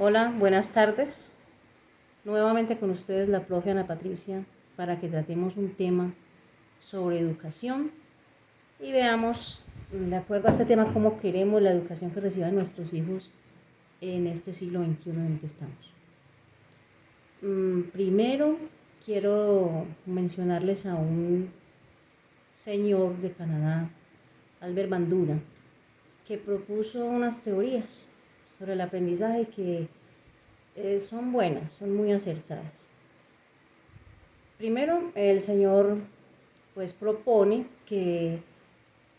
Hola, buenas tardes. Nuevamente con ustedes la profe Ana Patricia para que tratemos un tema sobre educación y veamos, de acuerdo a este tema, cómo queremos la educación que reciban nuestros hijos en este siglo XXI en el que estamos. Primero, quiero mencionarles a un señor de Canadá, Albert Bandura, que propuso unas teorías sobre el aprendizaje que son buenas, son muy acertadas. Primero, el señor pues propone que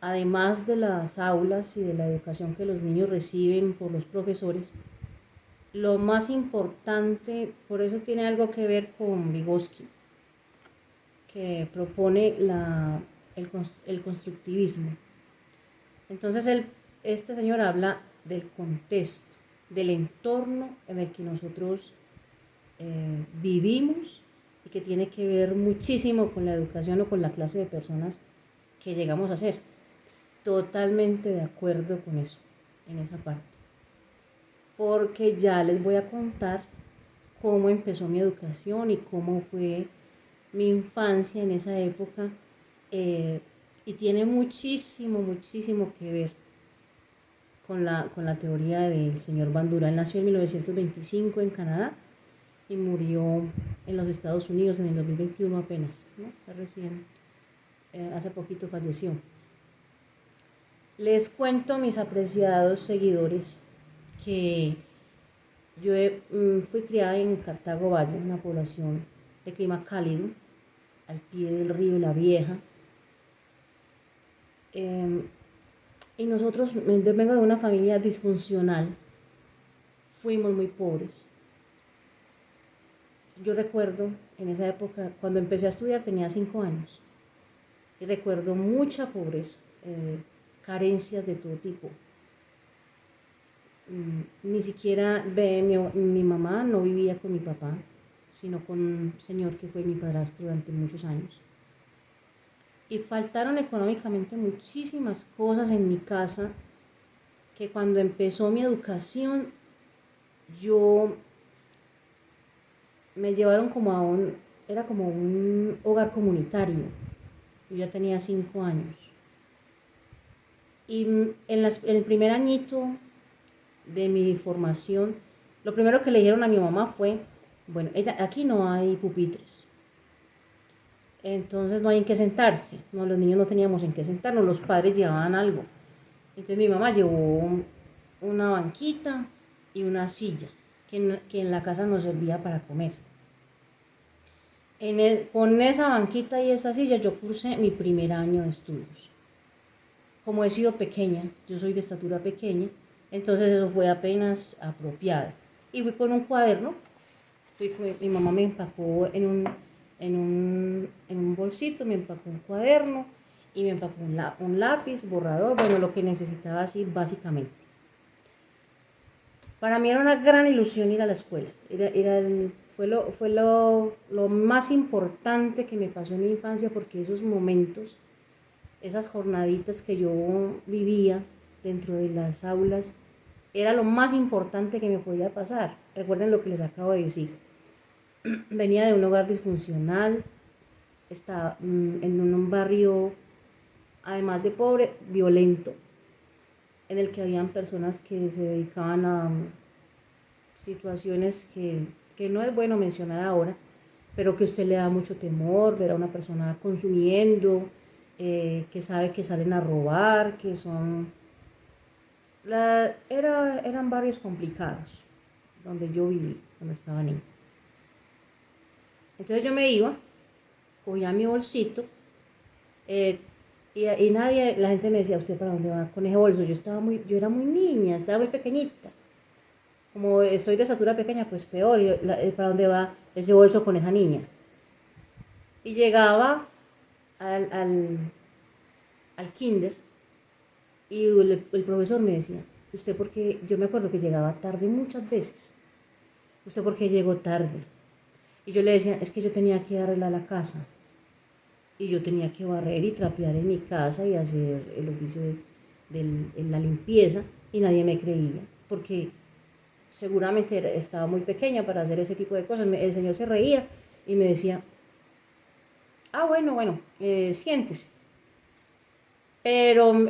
además de las aulas y de la educación que los niños reciben por los profesores, lo más importante, por eso tiene algo que ver con Vygotsky, que propone el constructivismo. Entonces este señor habla del contexto, del entorno en el que nosotros vivimos y que tiene que ver muchísimo con la educación o con la clase de personas que llegamos a ser. Totalmente de acuerdo con eso, en esa parte. Porque ya les voy a contar cómo empezó mi educación y cómo fue mi infancia en esa época. Y tiene muchísimo que ver con la teoría del señor Bandura. Él nació en 1925 en Canadá y murió en los Estados Unidos en el 2021 apenas, ¿no? Está recién, hace poquito falleció. Les cuento, mis apreciados seguidores, que yo fui criada en Cartago Valle, una población de clima cálido, al pie del río La Vieja. Y nosotros, yo vengo de una familia disfuncional, fuimos muy pobres. Yo recuerdo en esa época, cuando empecé a estudiar tenía 5 años, y recuerdo mucha pobreza, carencias de todo tipo. Ni siquiera mi mamá no vivía con mi papá, sino con un señor que fue mi padrastro durante muchos años. Y faltaron económicamente muchísimas cosas en mi casa que cuando empezó mi educación yo me llevaron era como un hogar comunitario. Yo ya tenía 5 años. Y en el primer añito de mi formación, lo primero que le dijeron a mi mamá fue, bueno, aquí no hay pupitres, entonces no hay en qué sentarse, no, los niños no teníamos en qué sentarnos, los padres llevaban algo. Entonces mi mamá llevó una banquita y una silla, que en la casa nos servía para comer. Con esa banquita y esa silla yo cursé mi primer año de estudios. Como he sido pequeña, yo soy de estatura pequeña, entonces eso fue apenas apropiado. Y fui con un cuaderno, mi mamá me empacó en un bolsito, me empacó un cuaderno y me empacó un lápiz, borrador, bueno, lo que necesitaba así básicamente. Para mí era una gran ilusión ir a la escuela, fue lo más importante que me pasó en mi infancia, porque esos momentos, esas jornaditas que yo vivía dentro de las aulas, era lo más importante que me podía pasar. Recuerden lo que les acabo de decir. Venía de un hogar disfuncional, estaba en un barrio, además de pobre, violento, en el que habían personas que se dedicaban a situaciones que no es bueno mencionar ahora, pero que a usted le da mucho temor ver a una persona consumiendo, que sabe que salen a robar, que son... eran barrios complicados donde yo viví cuando estaba niña. Entonces yo me iba, cogía mi bolsito, y nadie, la gente me decía, ¿usted para dónde va con ese bolso? Yo era muy niña, estaba muy pequeñita. Como soy de estatura pequeña, pues peor, ¿para dónde va ese bolso con esa niña? Y llegaba al kinder y el profesor me decía, ¿usted por qué? Yo me acuerdo que llegaba tarde muchas veces. ¿Usted por qué llegó tarde? Y yo le decía, es que yo tenía que arreglar la casa. Y yo tenía que barrer y trapear en mi casa y hacer el oficio de la limpieza, y nadie me creía, porque seguramente estaba muy pequeña para hacer ese tipo de cosas. El señor se reía y me decía, bueno, siéntese. Pero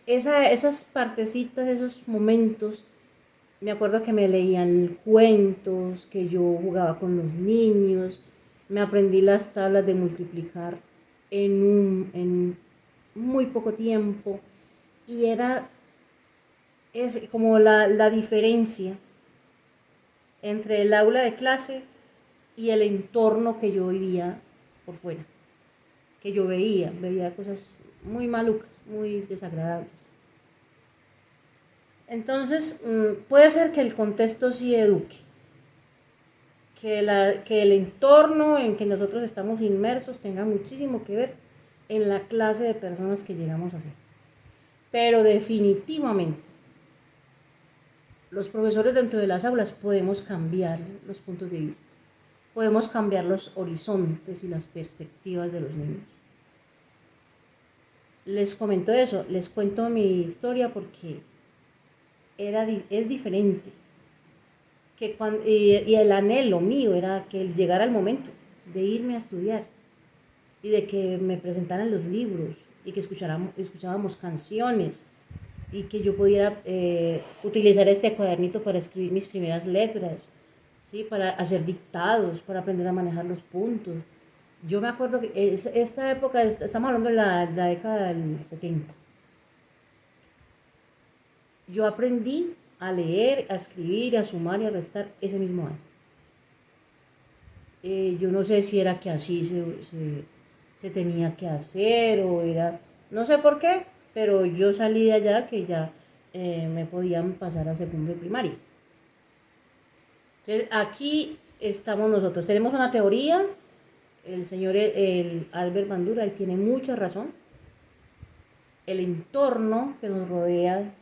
esas partecitas, esos momentos, me acuerdo que me leían cuentos, que yo jugaba con los niños, me aprendí las tablas de multiplicar en muy poco tiempo y es como la diferencia entre el aula de clase y el entorno que yo vivía por fuera, que yo veía cosas muy malucas, muy desagradables. Entonces, puede ser que el contexto sí eduque, que el entorno en que nosotros estamos inmersos tenga muchísimo que ver en la clase de personas que llegamos a ser. Pero definitivamente, los profesores dentro de las aulas podemos cambiar los puntos de vista, podemos cambiar los horizontes y las perspectivas de los niños. Les comento eso, les cuento mi historia porque es diferente. Y el anhelo mío era que llegara el momento de irme a estudiar y de que me presentaran los libros y que escuchábamos canciones y que yo pudiera utilizar este cuadernito para escribir mis primeras letras, ¿sí? Para hacer dictados, para aprender a manejar los puntos. Yo me acuerdo que esta época, estamos hablando de la década del 70. Yo aprendí a leer, a escribir, a sumar y a restar ese mismo año. Yo no sé si era que así se tenía que hacer o era, no sé por qué, pero yo salí de allá que ya me podían pasar a segundo de primaria. Entonces aquí estamos nosotros, tenemos una teoría, el señor el Albert Bandura, él tiene mucha razón, el entorno que nos rodea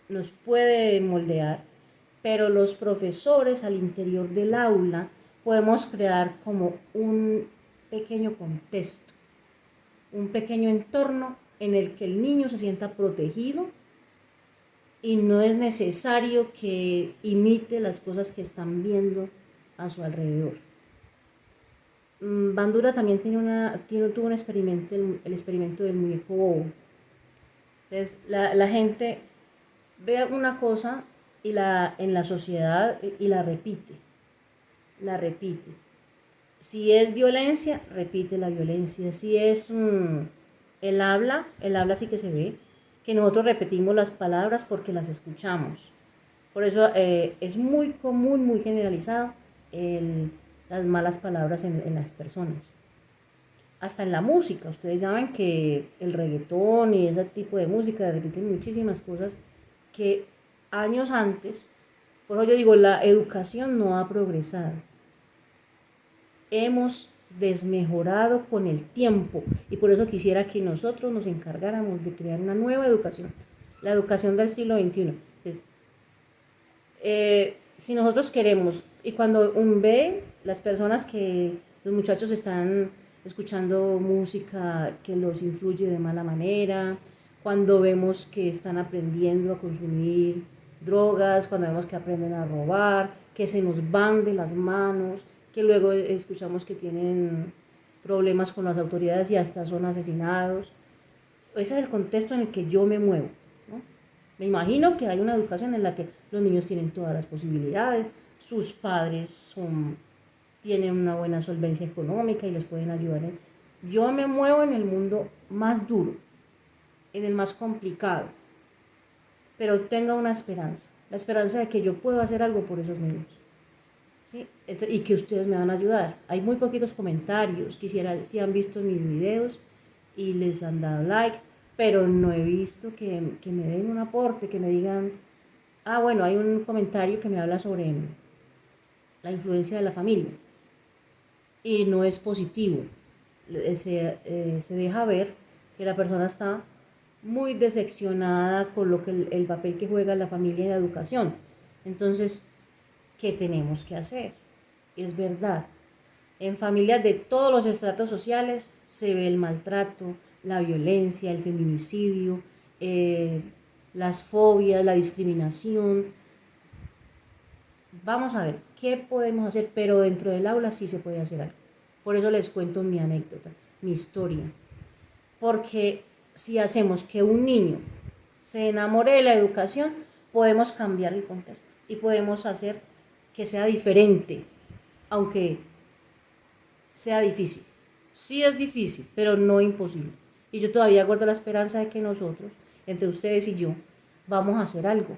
nos puede moldear, pero los profesores al interior del aula podemos crear como un pequeño contexto, un pequeño entorno en el que el niño se sienta protegido y no es necesario que imite las cosas que están viendo a su alrededor. Bandura también tuvo un experimento, el experimento del muñeco bobo. Entonces, la gente ve una cosa en la sociedad y la repite. Si es violencia, repite la violencia. Si es el habla sí que se ve, que nosotros repetimos las palabras porque las escuchamos. Por eso es muy común, muy generalizado las malas palabras en las personas. Hasta en la música, ustedes saben que el reggaetón y ese tipo de música repiten muchísimas cosas que años antes, por eso yo digo, la educación no ha progresado. Hemos desmejorado con el tiempo y por eso quisiera que nosotros nos encargáramos de crear una nueva educación, la educación del siglo XXI. Entonces, si nosotros queremos, y cuando ve las personas que los muchachos están escuchando música que los influye de mala manera, cuando vemos que están aprendiendo a consumir drogas, cuando vemos que aprenden a robar, que se nos van de las manos, que luego escuchamos que tienen problemas con las autoridades y hasta son asesinados. Ese es el contexto en el que yo me muevo, ¿no? Me imagino que hay una educación en la que los niños tienen todas las posibilidades, sus padres tienen una buena solvencia económica y les pueden ayudar. Yo me muevo en el mundo más duro, en el más complicado, pero tenga una esperanza, la esperanza de que yo puedo hacer algo por esos niños, ¿sí? Y que ustedes me van a ayudar. Hay muy poquitos comentarios, quisiera si han visto mis videos y les han dado like, pero no he visto que me den un aporte, que me digan, bueno, hay un comentario que me habla sobre la influencia de la familia y no es positivo. Se deja ver que la persona está muy decepcionada con lo que el papel que juega la familia en la educación. Entonces, ¿qué tenemos que hacer? Es verdad, en familias de todos los estratos sociales se ve el maltrato, la violencia, el feminicidio, las fobias, la discriminación. vamos a ver qué podemos hacer, pero dentro del aula sí se puede hacer algo. Por eso les cuento mi anécdota, mi historia. Porque si hacemos que un niño se enamore de la educación, podemos cambiar el contexto y podemos hacer que sea diferente, aunque sea difícil. Sí es difícil, pero no imposible. Y yo todavía guardo la esperanza de que nosotros, entre ustedes y yo, vamos a hacer algo.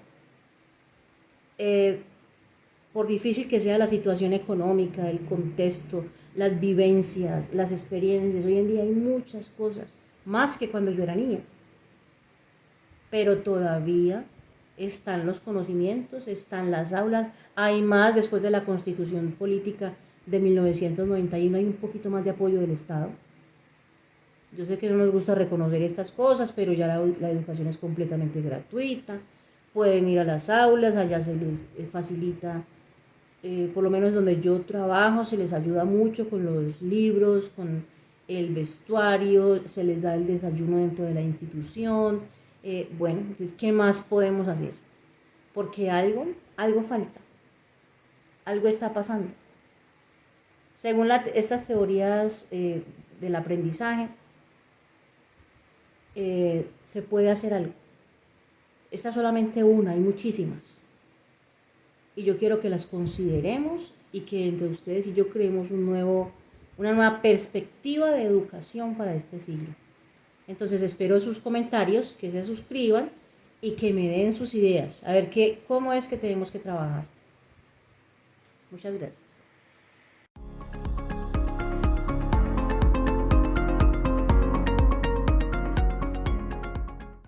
Por difícil que sea la situación económica, el contexto, las vivencias, las experiencias, hoy en día hay muchas cosas, más que cuando yo era niña. Pero todavía están los conocimientos, están las aulas, hay más después de la Constitución Política de 1991, hay un poquito más de apoyo del Estado. Yo sé que no nos gusta reconocer estas cosas, pero ya la educación es completamente gratuita, pueden ir a las aulas, allá se les facilita, por lo menos donde yo trabajo, se les ayuda mucho con los libros, con el vestuario, se les da el desayuno dentro de la institución. Bueno, entonces, ¿qué más podemos hacer? Porque algo falta, algo está pasando. Según estas teorías del aprendizaje, se puede hacer algo. Esta es solamente una, hay muchísimas. Y yo quiero que las consideremos y que entre ustedes y yo creemos una nueva perspectiva de educación para este siglo. Entonces espero sus comentarios, que se suscriban y que me den sus ideas. A ver cómo es que tenemos que trabajar. Muchas gracias.